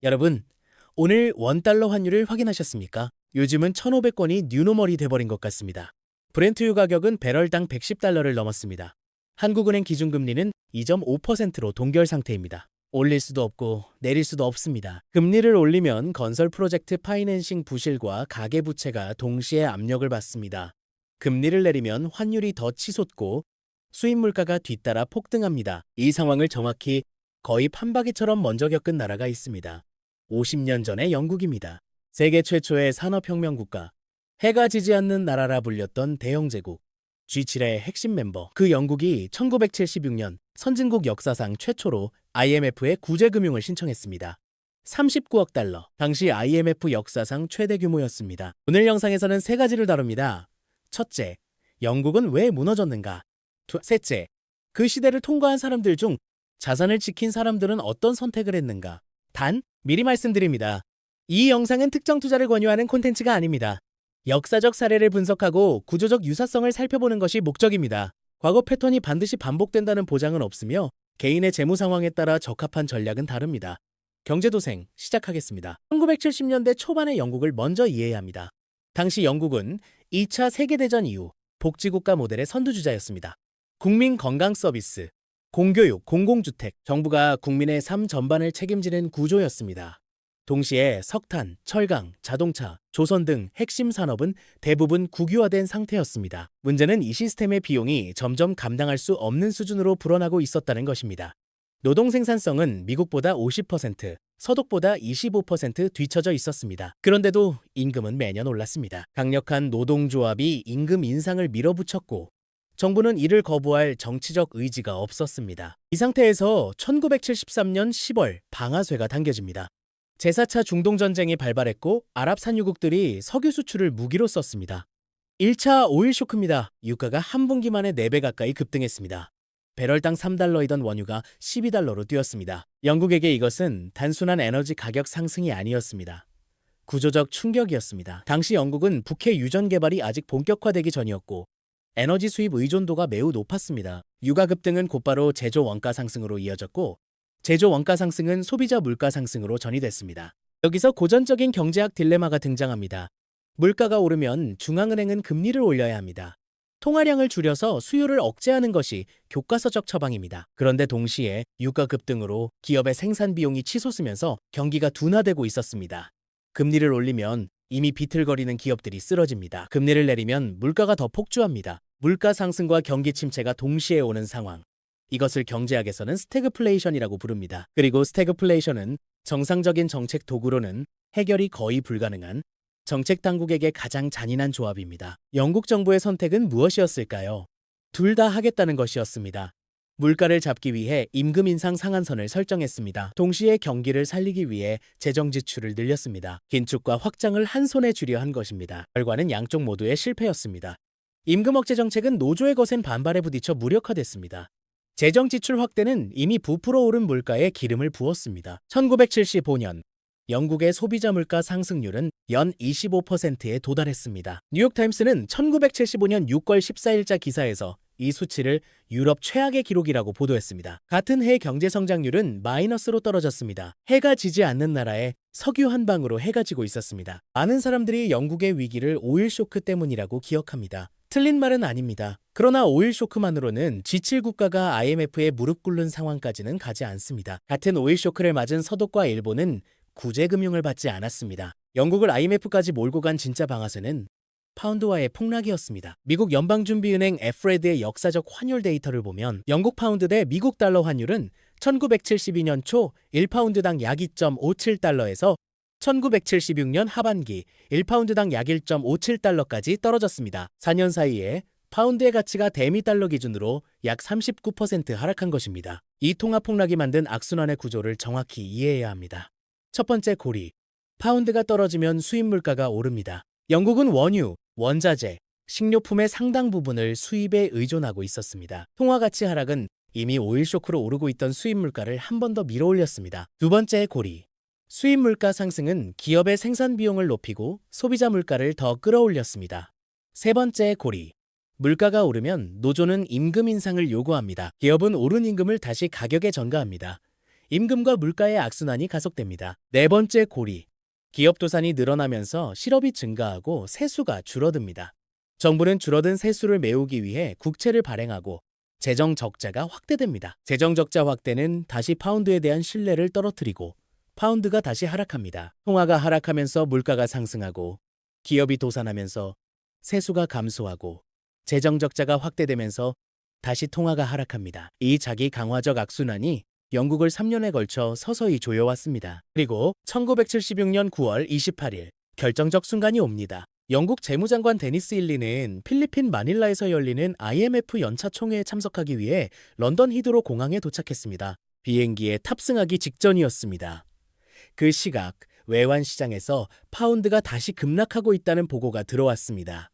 여러분, 오늘 원달러 환율을 확인하셨습니까? 요즘은 1,500원이 뉴노멀이 돼버린 것 같습니다. 브렌트유 가격은 배럴당 110달러를 넘었습니다. 한국은행 기준금리는 2.5%로 동결 상태입니다. 올릴 수도 없고 내릴 수도 없습니다. 금리를 올리면 건설 프로젝트 파이낸싱 부실과 가계부채가 동시에 압력을 받습니다. 금리를 내리면 환율이 더 치솟고 수입 물가가 뒤따라 폭등합니다. 이 상황을 정확히 거의 판박이처럼 먼저 겪은 나라가 있습니다. 50년 전의 영국입니다. 세계 최초의 산업혁명 국가, 해가 지지 않는 나라라 불렸던 대영제국, G7의 핵심 멤버, 그 영국이 1976년 선진국 역사상 최초로 IMF에 구제금융을 신청했습니다. 39억 달러, 당시 IMF 역사상 최대 규모였습니다. 오늘 영상에서는 세 가지를 다룹니다. 첫째, 영국은 왜 무너졌는가? 셋째, 그 시대를 통과한 사람들 중 자산을 지킨 사람들은 어떤 선택을 했는가? 미리 말씀드립니다. 이 영상은 특정 투자를 권유하는 콘텐츠가 아닙니다. 역사적 사례를 분석하고 구조적 유사성을 살펴보는 것이 목적입니다. 과거 패턴이 반드시 반복된다는 보장은 없으며 개인의 재무 상황에 따라 적합한 전략은 다릅니다. 경제도생 시작하겠습니다. 1970년대 초반의 영국을 먼저 이해해야 합니다. 당시 영국은 2차 세계대전 이후 복지국가 모델의 선두주자였습니다. 국민 건강 서비스, 공교육, 공공주택, 정부가 국민의 삶 전반을 책임지는 구조였습니다. 동시에 석탄, 철강, 자동차, 조선 등 핵심 산업은 대부분 국유화된 상태였습니다. 문제는 이 시스템의 비용이 점점 감당할 수 없는 수준으로 불어나고 있었다는 것입니다. 노동 생산성은 미국보다 50%, 서독보다 25% 뒤처져 있었습니다. 그런데도 임금은 매년 올랐습니다. 강력한 노동조합이 임금 인상을 밀어붙였고 정부는 이를 거부할 정치적 의지가 없었습니다. 이 상태에서 1973년 10월 방아쇠가 당겨집니다. 제4차 중동전쟁이 발발했고 아랍 산유국들이 석유 수출을 무기로 썼습니다. 1차 오일 쇼크입니다. 유가가 한 분기 만에 4배 가까이 급등했습니다. 배럴당 3달러이던 원유가 12달러로 뛰었습니다. 영국에게 이것은 단순한 에너지 가격 상승이 아니었습니다. 구조적 충격이었습니다. 당시 영국은 북해 유전 개발이 아직 본격화되기 전이었고 에너지 수입 의존도가 매우 높았습니다. 유가 급등은 곧바로 제조 원가 상승으로 이어졌고 제조 원가 상승은 소비자 물가 상승으로 전이됐습니다. 여기서 고전적인 경제학 딜레마가 등장합니다. 물가가 오르면 중앙은행은 금리를 올려야 합니다. 통화량을 줄여서 수요를 억제하는 것이 교과서적 처방입니다. 그런데 동시에 유가 급등으로 기업의 생산 비용이 치솟으면서 경기가 둔화되고 있었습니다. 금리를 올리면 이미 비틀거리는 기업들이 쓰러집니다. 금리를 내리면 물가가 더 폭주합니다. 물가 상승과 경기 침체가 동시에 오는 상황. 이것을 경제학에서는 스태그플레이션이라고 부릅니다. 그리고 스태그플레이션은 정상적인 정책 도구로는 해결이 거의 불가능한 정책 당국에게 가장 잔인한 조합입니다. 영국 정부의 선택은 무엇이었을까요? 둘 다 하겠다는 것이었습니다. 물가를 잡기 위해 임금 인상 상한선을 설정했습니다. 동시에 경기를 살리기 위해 재정 지출을 늘렸습니다. 긴축과 확장을 한 손에 주려 한 것입니다. 결과는 양쪽 모두의 실패였습니다. 임금 억제 정책은 노조의 거센 반발에 부딪혀 무력화됐습니다. 재정 지출 확대는 이미 부풀어 오른 물가에 기름을 부었습니다. 1975년 영국의 소비자 물가 상승률은 연 25%에 도달했습니다. 뉴욕타임스는 1975년 6월 14일자 기사에서 이 수치를 유럽 최악의 기록이라고 보도했습니다. 같은 해 경제 성장률은 마이너스로 떨어졌습니다. 해가 지지 않는 나라에 석유 한 방으로 해가 지고 있었습니다. 많은 사람들이 영국의 위기를 오일 쇼크 때문이라고 기억합니다. 틀린 말은 아닙니다. 그러나 오일 쇼크만으로는 G7 국가가 IMF에 무릎 꿇는 상황까지는 가지 않습니다. 같은 오일 쇼크를 맞은 서독과 일본은 구제금융을 받지 않았습니다. 영국을 IMF까지 몰고 간 진짜 방아쇠는 파운드화의 폭락이었습니다. 미국 연방준비은행 에프레드의 역사적 환율 데이터를 보면 영국 파운드 대 미국 달러 환율은 1972년 초 1파운드당 약 2.57달러에서 1976년 하반기 1파운드당 약 1.57달러까지 떨어졌습니다. 4년 사이에 파운드의 가치가 대미 달러 기준으로 약 39% 하락한 것입니다. 이 통화 폭락이 만든 악순환의 구조를 정확히 이해해야 합니다. 첫 번째 고리, 파운드가 떨어지면 수입 물가가 오릅니다. 영국은 원유, 원자재, 식료품의 상당 부분을 수입에 의존하고 있었습니다. 통화 가치 하락은 이미 오일 쇼크로 오르고 있던 수입 물가를 한 번 더 밀어올렸습니다. 두 번째 고리, 수입 물가 상승은 기업의 생산 비용을 높이고 소비자 물가를 더 끌어올렸습니다. 세 번째 고리, 물가가 오르면 노조는 임금 인상을 요구합니다. 기업은 오른 임금을 다시 가격에 전가합니다. 임금과 물가의 악순환이 가속됩니다. 네 번째 고리. 기업 도산이 늘어나면서 실업이 증가하고 세수가 줄어듭니다. 정부는 줄어든 세수를 메우기 위해 국채를 발행하고 재정 적자가 확대됩니다. 재정 적자 확대는 다시 파운드에 대한 신뢰를 떨어뜨리고 파운드가 다시 하락합니다. 통화가 하락하면서 물가가 상승하고 기업이 도산하면서 세수가 감소하고 재정 적자가 확대되면서 다시 통화가 하락합니다. 이 자기 강화적 악순환이 영국을 3년에 걸쳐 서서히 조여왔습니다. 그리고 1976년 9월 28일 결정적 순간이 옵니다. 영국 재무장관 데니스 일리는 필리핀 마닐라에서 열리는 IMF 연차 총회에 참석하기 위해 런던 히드로 공항에 도착했습니다. 비행기에 탑승하기 직전이었습니다. 그 시각 외환 시장에서 파운드가 다시 급락하고 있다는 보고가 들어왔습니다.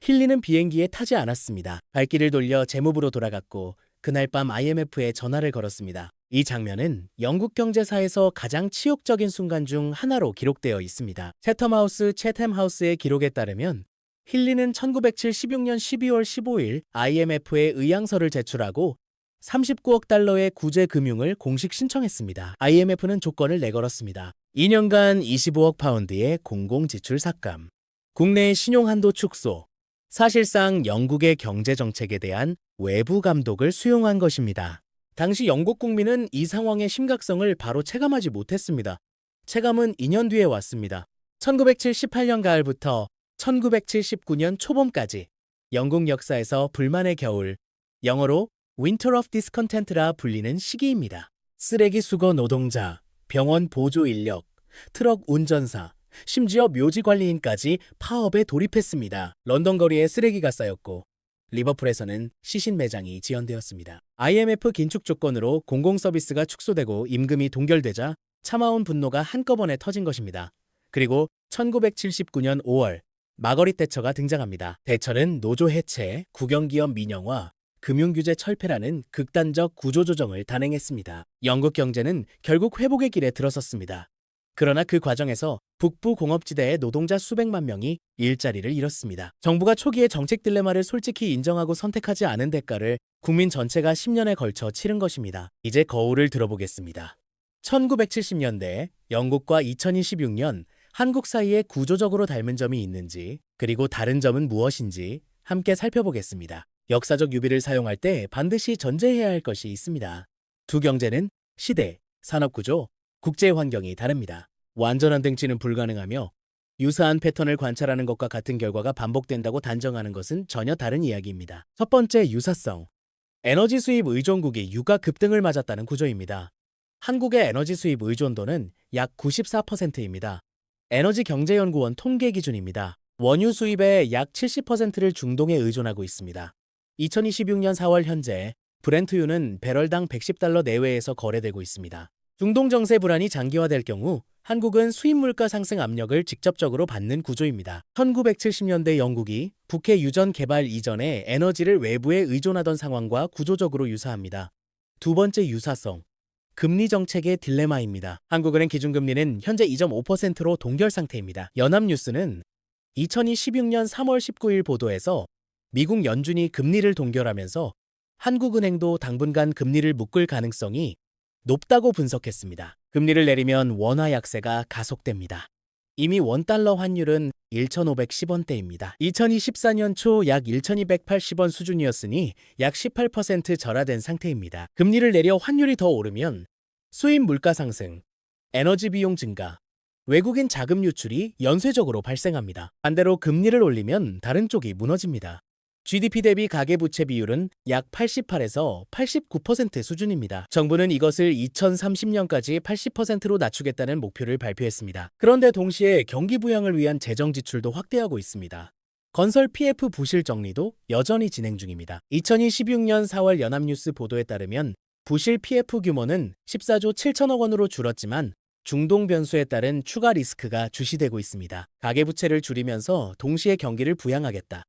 힐리는 비행기에 타지 않았습니다. 발길을 돌려 재무부로 돌아갔고 그날 밤 IMF에 전화를 걸었습니다. 이 장면은 영국 경제사에서 가장 치욕적인 순간 중 하나로 기록되어 있습니다. 채텀하우스의 기록에 따르면 힐리는 1976년 12월 15일 IMF에 의향서를 제출하고 39억 달러의 구제 금융을 공식 신청했습니다. IMF는 조건을 내걸었습니다. 2년간 25억 파운드의 공공지출 삭감, 국내 신용한도 축소, 사실상 영국의 경제정책에 대한 외부 감독을 수용한 것입니다. 당시 영국 국민은 이 상황의 심각성을 바로 체감하지 못했습니다. 체감은 2년 뒤에 왔습니다. 1978년 가을부터 1979년 초봄까지 영국 역사에서 불만의 겨울, 영어로 Winter of Discontent라 불리는 시기입니다. 쓰레기 수거 노동자, 병원 보조 인력, 트럭 운전사, 심지어 묘지 관리인까지 파업에 돌입했습니다. 런던 거리에 쓰레기가 쌓였고 리버풀에서는 시신 매장이 지연되었습니다. IMF 긴축 조건으로 공공서비스가 축소되고 임금이 동결되자 참아온 분노가 한꺼번에 터진 것입니다. 그리고 1979년 5월 마거릿 대처가 등장합니다. 대처는 노조 해체, 국영기업 민영화, 금융규제 철폐라는 극단적 구조조정을 단행했습니다. 영국 경제는 결국 회복의 길에 들어섰습니다. 그러나 그 과정에서 북부 공업지대의 노동자 수백만 명이 일자리를 잃었습니다. 정부가 초기에 정책 딜레마를 솔직히 인정하고 선택하지 않은 대가를 국민 전체가 10년에 걸쳐 치른 것입니다. 이제 거울을 들어보겠습니다. 1970년대 영국과 2026년 한국 사이에 구조적으로 닮은 점이 있는지, 그리고 다른 점은 무엇인지 함께 살펴보겠습니다. 역사적 유비를 사용할 때 반드시 전제해야 할 것이 있습니다. 두 경제는 시대, 산업구조, 국제 환경이 다릅니다. 완전한 등치는 불가능하며 유사한 패턴을 관찰하는 것과 같은 결과가 반복된다고 단정하는 것은 전혀 다른 이야기입니다. 첫 번째, 유사성. 에너지 수입 의존국이 유가 급등을 맞았다는 구조입니다. 한국의 에너지 수입 의존도는 약 94%입니다. 에너지경제연구원 통계 기준입니다. 원유 수입의 약 70%를 중동에 의존하고 있습니다. 2026년 4월 현재 브렌트유는 배럴당 110달러 내외에서 거래되고 있습니다. 중동 정세 불안이 장기화될 경우 한국은 수입 물가 상승 압력을 직접적으로 받는 구조입니다. 1970년대 영국이 북해 유전 개발 이전에 에너지를 외부에 의존하던 상황과 구조적으로 유사합니다. 두 번째, 유사성. 금리 정책의 딜레마입니다. 한국은행 기준금리는 현재 2.5%로 동결 상태입니다. 연합뉴스는 2016년 3월 19일 보도에서 미국 연준이 금리를 동결하면서 한국은행도 당분간 금리를 묶을 가능성이 높다고 분석했습니다. 금리를 내리면 원화 약세가 가속됩니다. 이미 원달러 환율은 1,510원대입니다. 2024년 초 약 1,280원 수준이었으니 약 18% 절하된 상태입니다. 금리를 내려 환율이 더 오르면 수입 물가 상승, 에너지 비용 증가, 외국인 자금 유출이 연쇄적으로 발생합니다. 반대로 금리를 올리면 다른 쪽이 무너집니다. GDP 대비 가계부채 비율은 약 88에서 89% 수준입니다. 정부는 이것을 2030년까지 80%로 낮추겠다는 목표를 발표했습니다. 그런데 동시에 경기 부양을 위한 재정 지출도 확대하고 있습니다. 건설 PF 부실 정리도 여전히 진행 중입니다. 2026년 4월 연합뉴스 보도에 따르면 부실 PF 규모는 14조 7천억 원으로 줄었지만 중동 변수에 따른 추가 리스크가 주시되고 있습니다. 가계부채를 줄이면서 동시에 경기를 부양하겠다.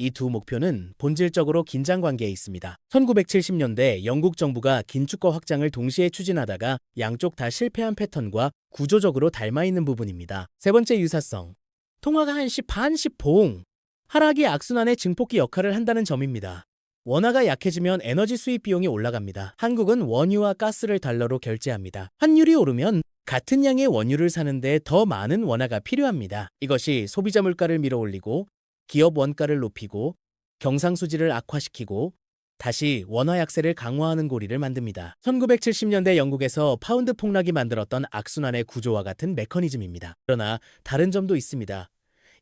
이 두 목표는 본질적으로 긴장 관계에 있습니다. 1970년대 영국 정부가 긴축과 확장을 동시에 추진하다가 양쪽 다 실패한 패턴과 구조적으로 닮아 있는 부분입니다. 세 번째, 유사성. 통화가 한시 반씩 봉. 하락이 악순환의 증폭기 역할을 한다는 점입니다. 원화가 약해지면 에너지 수입 비용이 올라갑니다. 한국은 원유와 가스를 달러로 결제합니다. 환율이 오르면 같은 양의 원유를 사는데 더 많은 원화가 필요합니다. 이것이 소비자 물가를 밀어올리고 기업 원가를 높이고 경상수지를 악화시키고 다시 원화 약세를 강화하는 고리를 만듭니다. 1970년대 영국에서 파운드 폭락이 만들었던 악순환의 구조와 같은 메커니즘입니다. 그러나 다른 점도 있습니다.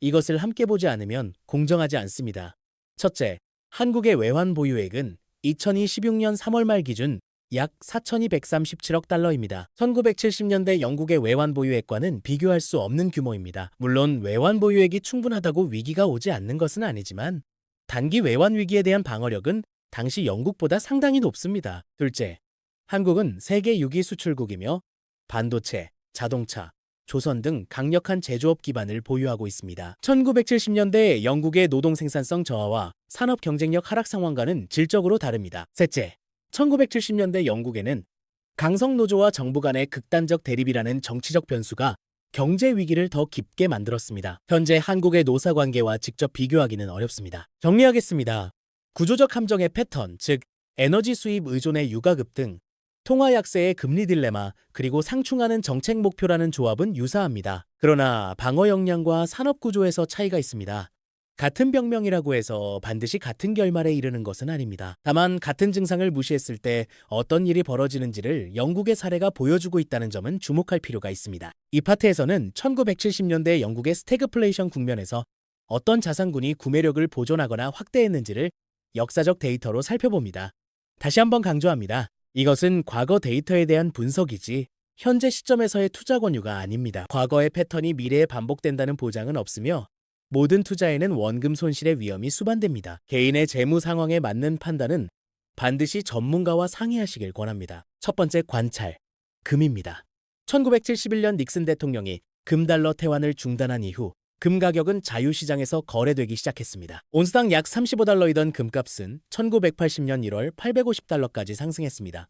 이것을 함께 보지 않으면 공정하지 않습니다. 첫째, 한국의 외환 보유액은 2016년 3월 말 기준 약 4,237억 달러입니다. 1970년대 영국의 외환 보유액과는 비교할 수 없는 규모입니다. 물론 외환 보유액이 충분하다고 위기가 오지 않는 것은 아니지만 단기 외환 위기에 대한 방어력은 당시 영국보다 상당히 높습니다. 둘째, 한국은 세계 6위 수출국이며 반도체, 자동차, 조선 등 강력한 제조업 기반을 보유하고 있습니다. 1970년대 영국의 노동 생산성 저하와 산업 경쟁력 하락 상황과는 질적으로 다릅니다. 셋째, 1970년대 영국에는 강성 노조와 정부 간의 극단적 대립이라는 정치적 변수가 경제 위기를 더 깊게 만들었습니다. 현재 한국의 노사 관계와 직접 비교하기는 어렵습니다. 정리하겠습니다. 구조적 함정의 패턴, 즉 에너지 수입 의존의 유가급 등 통화 약세의 금리 딜레마, 그리고 상충하는 정책 목표라는 조합은 유사합니다. 그러나 방어 역량과 산업 구조에서 차이가 있습니다. 같은 병명이라고 해서 반드시 같은 결말에 이르는 것은 아닙니다. 다만 같은 증상을 무시했을 때 어떤 일이 벌어지는지를 영국의 사례가 보여주고 있다는 점은 주목할 필요가 있습니다. 이 파트에서는 1970년대 영국의 스태그플레이션 국면에서 어떤 자산군이 구매력을 보존하거나 확대했는지를 역사적 데이터로 살펴봅니다. 다시 한번 강조합니다. 이것은 과거 데이터에 대한 분석이지 현재 시점에서의 투자 권유가 아닙니다. 과거의 패턴이 미래에 반복된다는 보장은 없으며 모든 투자에는 원금 손실의 위험이 수반됩니다. 개인의 재무 상황에 맞는 판단은 반드시 전문가와 상의하시길 권합니다. 첫 번째 관찰, 금입니다. 1971년 닉슨 대통령이 금달러 태환을 중단한 이후 금 가격은 자유시장에서 거래되기 시작했습니다. 온스당 약 35달러이던 금값은 1980년 1월 850달러까지 상승했습니다.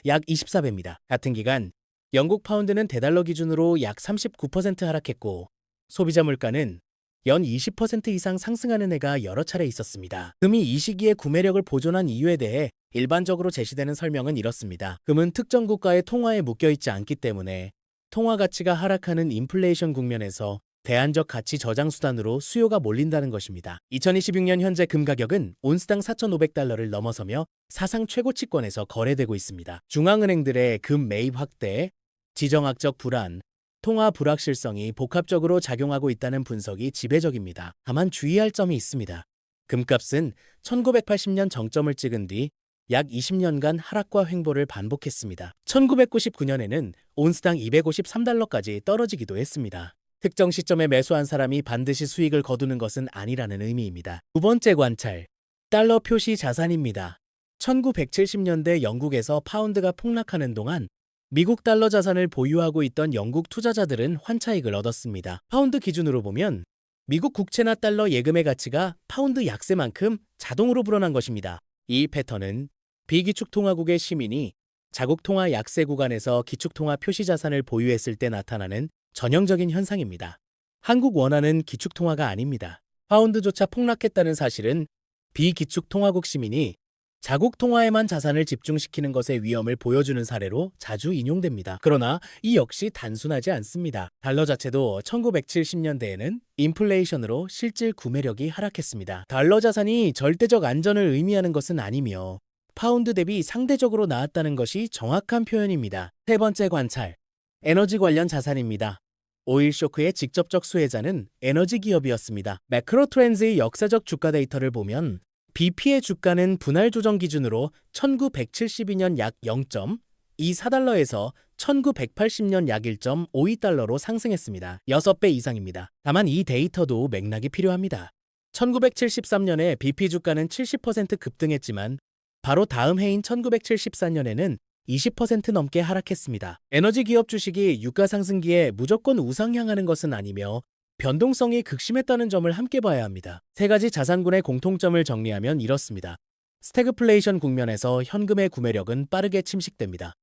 약 24배입니다. 같은 기간 영국 파운드는 대달러 기준으로 약 39% 하락했고 소비자 물가는 연 20% 이상 상승하는 해가 여러 차례 있었습니다. 금이 이 시기에 구매력을 보존한 이유에 대해 일반적으로 제시되는 설명은 이렇습니다. 금은 특정 국가의 통화에 묶여있지 않기 때문에 통화 가치가 하락하는 인플레이션 국면에서 대안적 가치 저장 수단으로 수요가 몰린다는 것입니다. 2026년 현재 금 가격은 온스당 4,500달러를 넘어서며 사상 최고치권에서 거래되고 있습니다. 중앙은행들의 금 매입 확대, 지정학적 불안, 통화 불확실성이 복합적으로 작용하고 있다는 분석이 지배적입니다. 다만 주의할 점이 있습니다. 금값은 1980년 정점을 찍은 뒤 약 20년간 하락과 횡보를 반복했습니다. 1999년에는 온스당 253달러까지 떨어지기도 했습니다. 특정 시점에 매수한 사람이 반드시 수익을 거두는 것은 아니라는 의미입니다. 두 번째 관찰, 달러 표시 자산입니다. 1970년대 영국에서 파운드가 폭락하는 동안 미국 달러 자산을 보유하고 있던 영국 투자자들은 환차익을 얻었습니다. 파운드 기준으로 보면 미국 국채나 달러 예금의 가치가 파운드 약세만큼 자동으로 불어난 것입니다. 이 패턴은 비기축통화국의 시민이 자국통화 약세 구간에서 기축통화 표시 자산을 보유했을 때 나타나는 전형적인 현상입니다. 한국 원화는 기축통화가 아닙니다. 파운드조차 폭락했다는 사실은 비기축통화국 시민이 자국 통화에만 자산을 집중시키는 것의 위험을 보여주는 사례로 자주 인용됩니다. 그러나 이 역시 단순하지 않습니다. 달러 자체도 1970년대에는 인플레이션으로 실질 구매력이 하락했습니다. 달러 자산이 절대적 안전을 의미하는 것은 아니며 파운드 대비 상대적으로 나았다는 것이 정확한 표현입니다. 세 번째 관찰, 에너지 관련 자산입니다. 오일 쇼크의 직접적 수혜자는 에너지 기업이었습니다. 매크로트렌즈의 역사적 주가 데이터를 보면 BP의 주가는 분할 조정 기준으로 1972년 약 0.24달러에서 1980년 약 1.52달러로 상승했습니다. 6배 이상입니다. 다만 이 데이터도 맥락이 필요합니다. 1973년에 BP 주가는 70% 급등했지만 바로 다음 해인 1974년에는 20% 넘게 하락했습니다. 에너지 기업 주식이 유가 상승기에 무조건 우상향하는 것은 아니며 변동성이 극심했다는 점을 함께 봐야 합니다. 세 가지 자산군의 공통점을 정리하면 이렇습니다. 스태그플레이션 국면에서 현금의 구매력은 빠르게 침식됩니다.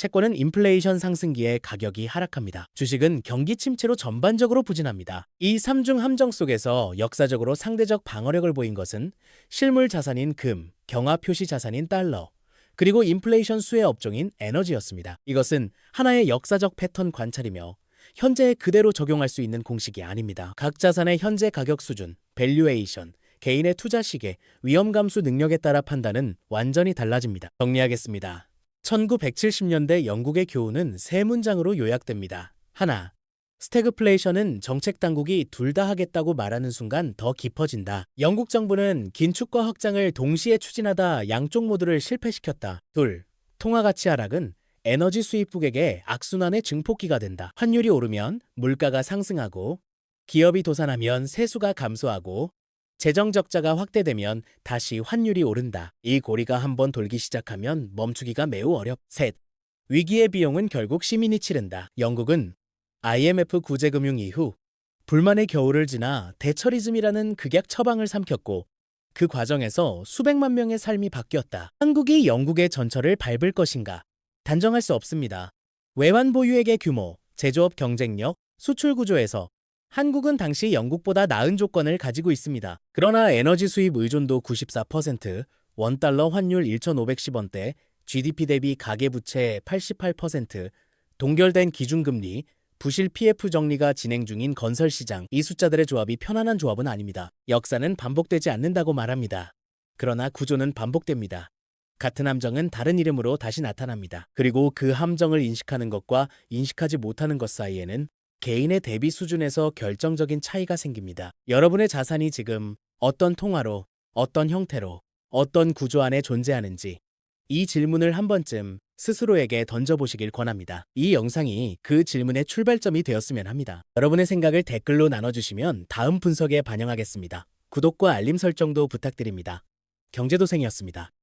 채권은 인플레이션 상승기에 가격이 하락합니다. 주식은 경기 침체로 전반적으로 부진합니다. 이 삼중 함정 속에서 역사적으로 상대적 방어력을 보인 것은 실물 자산인 금, 경화 표시 자산인 달러, 그리고 인플레이션 수혜 업종인 에너지였습니다. 이것은 하나의 역사적 패턴 관찰이며 현재에 그대로 적용할 수 있는 공식이 아닙니다. 각 자산의 현재 가격 수준, 밸류에이션, 개인의 투자 시계, 위험 감수 능력에 따라 판단은 완전히 달라집니다. 정리하겠습니다. 1970년대 영국의 교훈은 세 문장으로 요약됩니다. 하나, 스태그플레이션은 정책 당국이 둘 다 하겠다고 말하는 순간 더 깊어진다. 영국 정부는 긴축과 확장을 동시에 추진하다 양쪽 모두를 실패시켰다. 둘, 통화 가치 하락은 에너지 수입국에게 악순환의 증폭기가 된다. 환율이 오르면 물가가 상승하고, 기업이 도산하면 세수가 감소하고, 재정 적자가 확대되면 다시 환율이 오른다. 이 고리가 한번 돌기 시작하면 멈추기가 매우 셋, 위기의 비용은 결국 시민이 치른다. 영국은 IMF 구제금융 이후 불만의 겨울을 지나 대처리즘이라는 극약 처방을 삼켰고, 그 과정에서 수백만 명의 삶이 바뀌었다. 한국이 영국의 전철을 밟을 것인가? 단정할 수 없습니다. 외환 보유액의 규모, 제조업 경쟁력, 수출 구조에서 한국은 당시 영국보다 나은 조건을 가지고 있습니다. 그러나 에너지 수입 의존도 94%, 원달러 환율 1,510원대, GDP 대비 가계부채 88%, 동결된 기준금리, 부실 PF 정리가 진행 중인 건설시장, 이 숫자들의 조합이 편안한 조합은 아닙니다. 역사는 반복되지 않는다고 말합니다. 그러나 구조는 반복됩니다. 같은 함정은 다른 이름으로 다시 나타납니다. 그리고 그 함정을 인식하는 것과 인식하지 못하는 것 사이에는 개인의 대비 수준에서 결정적인 차이가 생깁니다. 여러분의 자산이 지금 어떤 통화로, 어떤 형태로, 어떤 구조 안에 존재하는지 이 질문을 한 번쯤 스스로에게 던져보시길 권합니다. 이 영상이 그 질문의 출발점이 되었으면 합니다. 여러분의 생각을 댓글로 나눠주시면 다음 분석에 반영하겠습니다. 구독과 알림 설정도 부탁드립니다. 경제도생이었습니다.